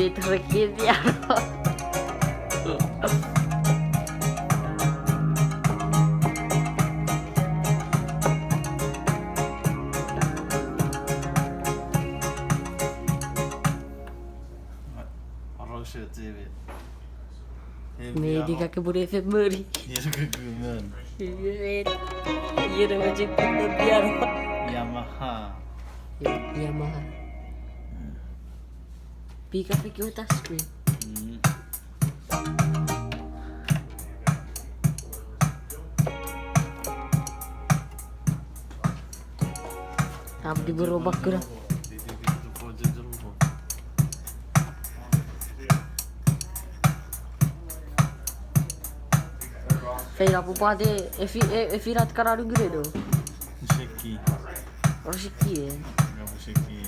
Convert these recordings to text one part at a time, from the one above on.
dito sa kiti. TV. Hindi ka boleh Februari. Dia suka gemen. Iya dah macam kita biar. Yamaha. Yamaha. Pika utas screen. Tapi berubah ke dah. Fai apa pade efirat kararu gede do. Sheki. Roshiki eh. Enggak sheki.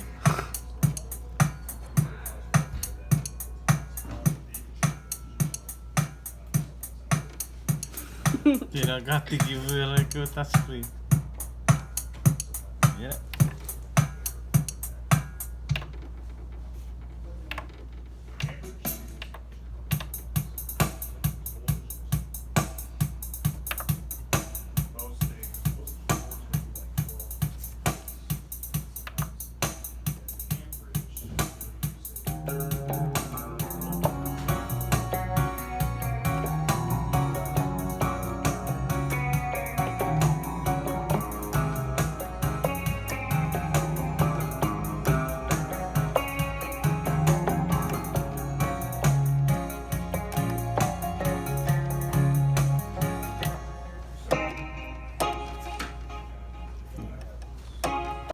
Kira ganti giveaway ke touchscreen. Ya.